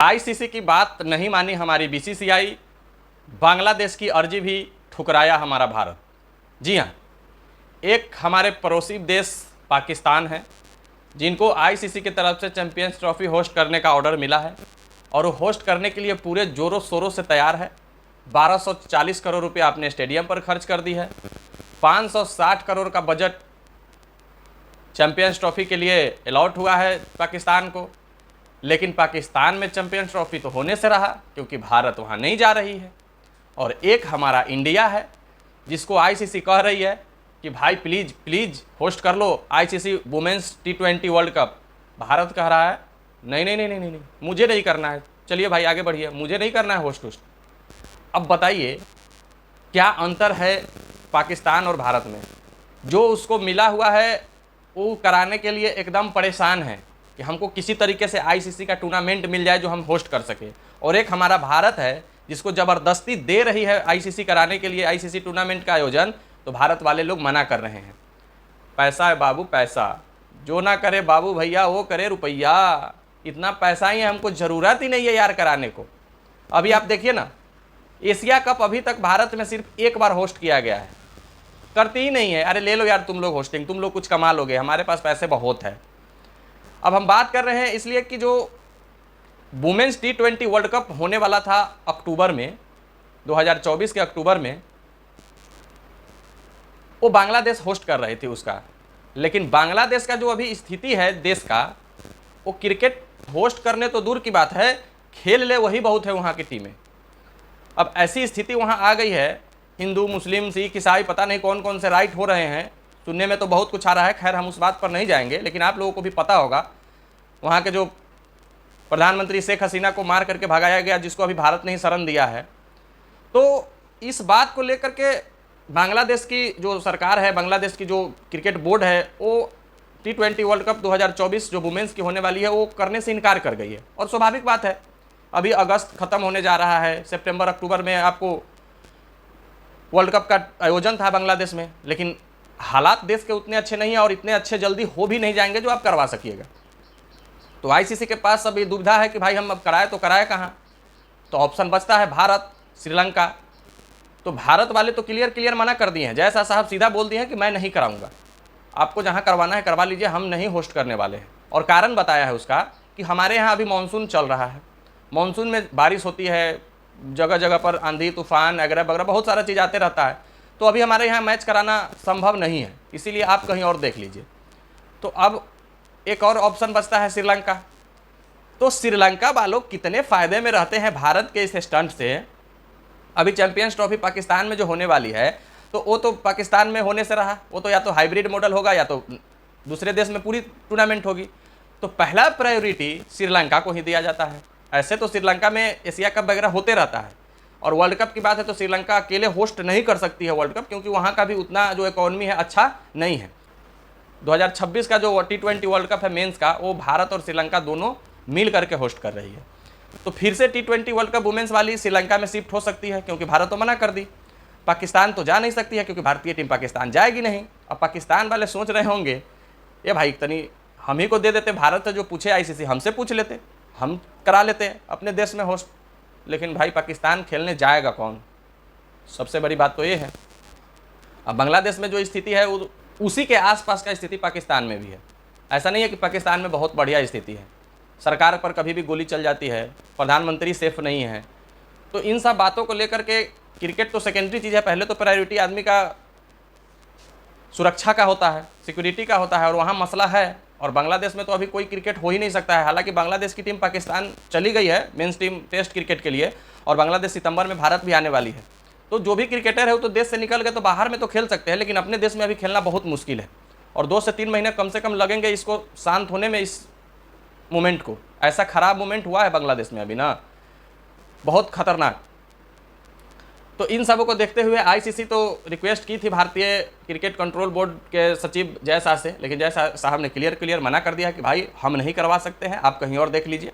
ICC की बात नहीं मानी हमारी बीसीसीआई, बांग्लादेश की अर्जी भी ठुकराया हमारा भारत। जी हाँ, एक हमारे पड़ोसी देश पाकिस्तान है जिनको आईसीसी की तरफ से चैंपियंस ट्रॉफी होस्ट करने का ऑर्डर मिला है और वो होस्ट करने के लिए पूरे जोरों शोरों से तैयार है। 1240 करोड़ रुपये आपने स्टेडियम पर खर्च कर दी है। 560 करोड़ का बजट चैंपियंस ट्रॉफी के लिए अलॉट हुआ है पाकिस्तान को, लेकिन पाकिस्तान में चैंपियंस ट्रॉफी तो होने से रहा क्योंकि भारत वहाँ नहीं जा रही है। और एक हमारा इंडिया है जिसको आईसीसी कह रही है कि भाई प्लीज़ प्लीज़ होस्ट कर लो ICC women's T20 world cup. Bharat कह रहा है नहीं नहीं नहीं नहीं नहीं, मुझे नहीं करना है। चलिए भाई आगे बढ़िए, मुझे नहीं करना है होस्ट। अब बताइए क्या अंतर है पाकिस्तान और भारत में। जो उसको मिला हुआ है वो कराने के लिए एकदम परेशान है कि हमको किसी तरीके से आईसीसी का टूर्नामेंट मिल जाए जो हम होस्ट कर सके, और एक हमारा भारत है जिसको ज़बरदस्ती दे रही है आईसीसी कराने के लिए आईसीसी टूर्नामेंट का आयोजन, तो भारत वाले लोग मना कर रहे हैं। पैसा है बाबू, पैसा जो ना करे बाबू भैया वो करे रुपया। इतना पैसा ही है, हमको ज़रूरत ही नहीं है यार कराने को। अभी आप देखिए ना, एशिया कप अभी तक भारत में सिर्फ एक बार होस्ट किया गया है, करती ही नहीं है। अरे ले लो यार तुम लोग होस्टिंग, तुम लोग कुछ कमा लोगे, हमारे पास पैसे बहुत है। अब हम बात कर रहे हैं इसलिए कि जो वुमेन्स T20 वर्ल्ड कप होने वाला था अक्टूबर में, 2024 के अक्टूबर में, वो बांग्लादेश होस्ट कर रहे थे उसका। लेकिन बांग्लादेश का जो अभी स्थिति है देश का, वो क्रिकेट होस्ट करने तो दूर की बात है, खेल ले वही बहुत है वहाँ की टीमें। अब ऐसी स्थिति वहाँ आ गई है, हिंदू मुस्लिम सिख ईसाई पता नहीं कौन कौन से राइट हो रहे हैं, सुनने में तो बहुत कुछ आ रहा है। खैर हम उस बात पर नहीं जाएंगे, लेकिन आप लोगों को भी पता होगा वहाँ के जो प्रधानमंत्री शेख हसीना को मार करके भगाया गया, जिसको अभी भारत ने ही शरण दिया है। तो इस बात को लेकर के बांग्लादेश की जो सरकार है, बांग्लादेश की जो क्रिकेट बोर्ड है, वो T20 वर्ल्ड कप 2024 जो वुमेन्स की होने वाली है वो करने से इनकार कर गई है। और स्वाभाविक बात है, अभी अगस्त खत्म होने जा रहा है, सितंबर अक्टूबर में आपको वर्ल्ड कप का आयोजन था बांग्लादेश में, लेकिन हालात देश के उतने अच्छे नहीं है और इतने अच्छे जल्दी हो भी नहीं जाएंगे जो आप करवा सकिएगा। तो आईसीसी के पास अब ये दुविधा है कि भाई हम अब कराए तो कराए कहाँ। तो ऑप्शन बचता है भारत, श्रीलंका। तो भारत वाले तो क्लियर मना कर दिए हैं, जयशाह साहब सीधा बोल दिए हैं कि मैं नहीं कराऊंगा, आपको जहाँ करवाना है करवा लीजिए, हम नहीं होस्ट करने वाले हैं। और कारण बताया है उसका कि हमारे यहाँ अभी मानसून चल रहा है, मानसून में बारिश होती है, जगह जगह पर आंधी तूफान वगैरह वगैरह बहुत सारा चीज़ आते रहता है, तो अभी हमारे यहाँ मैच कराना संभव नहीं है, इसीलिए आप कहीं और देख लीजिए। तो अब एक और ऑप्शन बचता है श्रीलंका। तो श्रीलंका वालों कितने फ़ायदे में रहते हैं भारत के इस स्टंट से। अभी चैंपियंस ट्रॉफी पाकिस्तान में जो होने वाली है, तो वो तो पाकिस्तान में होने से रहा, वो तो या तो हाइब्रिड मॉडल होगा या तो दूसरे देश में पूरी टूर्नामेंट होगी। तो पहला प्रायोरिटी श्रीलंका को ही दिया जाता है। ऐसे तो श्रीलंका में एशिया कप वगैरह होते रहता है, और वर्ल्ड कप की बात है तो श्रीलंका अकेले होस्ट नहीं कर सकती है वर्ल्ड कप, क्योंकि वहाँ का भी उतना जो इकोनॉमी है अच्छा नहीं है। 2026 का जो T20 वर्ल्ड कप है मेंस का, वो भारत और श्रीलंका दोनों मिल करके होस्ट कर रही है। तो फिर से T20 वर्ल्ड कप वुमेंस वाली श्रीलंका में शिफ्ट हो सकती है, क्योंकि भारत तो मना कर दी। पाकिस्तान तो जा नहीं सकती है क्योंकि भारतीय टीम पाकिस्तान जाएगी नहीं। अब पाकिस्तान वाले सोच रहे होंगे ये भाई तनी हम ही को दे देते, भारत से जो पूछे आईसीसी हमसे पूछ लेते, हम करा लेते अपने देश में होस्ट। लेकिन भाई पाकिस्तान खेलने जाएगा कौन, सबसे बड़ी बात तो ये है। अब बांग्लादेश में जो स्थिति है उसी के आसपास का स्थिति पाकिस्तान में भी है। ऐसा नहीं है कि पाकिस्तान में बहुत बढ़िया स्थिति है, सरकार पर कभी भी गोली चल जाती है, प्रधानमंत्री सेफ नहीं है। तो इन सब बातों को लेकर के क्रिकेट तो सेकेंडरी चीज़ है, पहले तो प्रायोरिटी आदमी का सुरक्षा का होता है, सिक्योरिटी का होता है, और वहाँ मसला है। और बांग्लादेश में तो अभी कोई क्रिकेट हो ही नहीं सकता है। हालांकि बांग्लादेश की टीम पाकिस्तान चली गई है मेंस टीम टेस्ट क्रिकेट के लिए, और बांग्लादेश सितंबर में भारत भी आने वाली है। तो जो भी क्रिकेटर है वो तो देश से निकल गए, तो बाहर में तो खेल सकते हैं, लेकिन अपने देश में अभी खेलना बहुत मुश्किल है। और 2 से 3 महीने कम से कम लगेंगे इसको शांत होने में, इस मोमेंट को। ऐसा ख़राब मोमेंट हुआ है बांग्लादेश में अभी ना, बहुत खतरनाक। तो इन सबों को देखते हुए आईसीसी तो रिक्वेस्ट की थी भारतीय क्रिकेट कंट्रोल बोर्ड के सचिव जयशाह से, लेकिन जयशाह साहब ने क्लियर मना कर दिया कि भाई हम नहीं करवा सकते हैं, आप कहीं और देख लीजिए।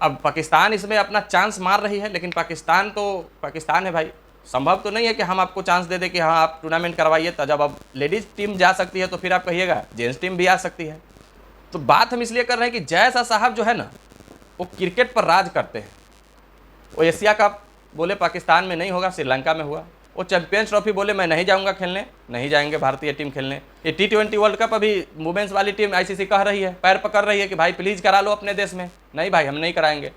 अब पाकिस्तान इसमें अपना चांस मार रही है, लेकिन पाकिस्तान तो पाकिस्तान है भाई, संभव तो नहीं है कि हम आपको चांस दे दें कि हाँ आप टूर्नामेंट करवाइए। तो जब अब लेडीज़ टीम जा सकती है तो फिर आप कहिएगा जेंट्स टीम भी आ सकती है। तो बात हम इसलिए कर रहे हैं कि जयशाह साहब जो है ना, वो क्रिकेट पर राज करते हैं। वो एशिया कप बोले पाकिस्तान में नहीं होगा, श्रीलंका में हुआ। वो चैंपियंस ट्रॉफी बोले मैं नहीं जाऊंगा खेलने, नहीं जाएंगे भारतीय टीम खेलने। ये T20 वर्ल्ड कप अभी वुमेन्स वाली टीम ICC कह रही है, पैर पकड़ रही है कि भाई प्लीज़ करा लो अपने देश में। नहीं भाई, हम नहीं कराएंगे।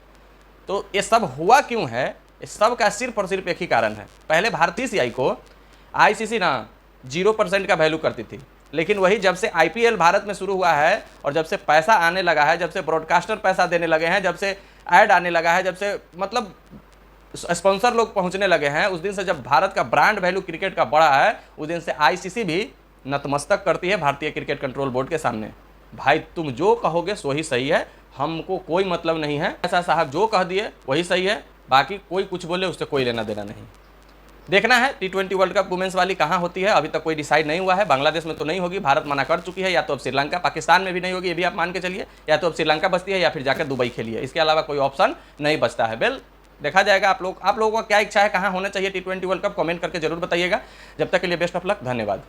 तो ये सब हुआ क्यों है? इस सब का सिर्फ और सिर्फ एक ही कारण है। पहले भारतीय CI को ICC ना 0% का वैल्यू करती थी, लेकिन वही जब से IPL भारत में शुरू हुआ है और जब से पैसा आने लगा है, जब से ब्रॉडकास्टर पैसा देने लगे हैं, जब से ऐड आने लगा है, जब से मतलब स्पॉन्सर लोग पहुंचने लगे हैं, उस दिन से जब भारत का ब्रांड वैल्यू क्रिकेट का बढ़ा है, उस दिन से ICC भी नतमस्तक करती है भारतीय क्रिकेट कंट्रोल बोर्ड के सामने। भाई तुम जो कहोगे सो ही सही है, हमको कोई मतलब नहीं है। ऐसा साहब जो कह दिए वही सही है, बाकी कोई कुछ बोले उससे कोई लेना देना नहीं। देखना है T20 वर्ल्ड कप वुमेन्स वाली कहाँ होती है, अभी तक कोई डिसाइड नहीं हुआ है। बांग्लादेश में तो नहीं होगी, भारत मना कर चुकी है। या तो अब श्रीलंका, पाकिस्तान में भी नहीं होगी, ये भी आप मान के चलिए। या तो अब श्रीलंका बचती है या फिर जाकर दुबई खेलिए, इसके अलावा कोई ऑप्शन नहीं बचता है। वेल, देखा जाएगा। आप लोगों का क्या इच्छा है, कहाँ होना चाहिए T20 वर्ल्ड कप, कमेंट करके जरूर बताइएगा। जब तक के लिए बेस्ट ऑफ लक, धन्यवाद।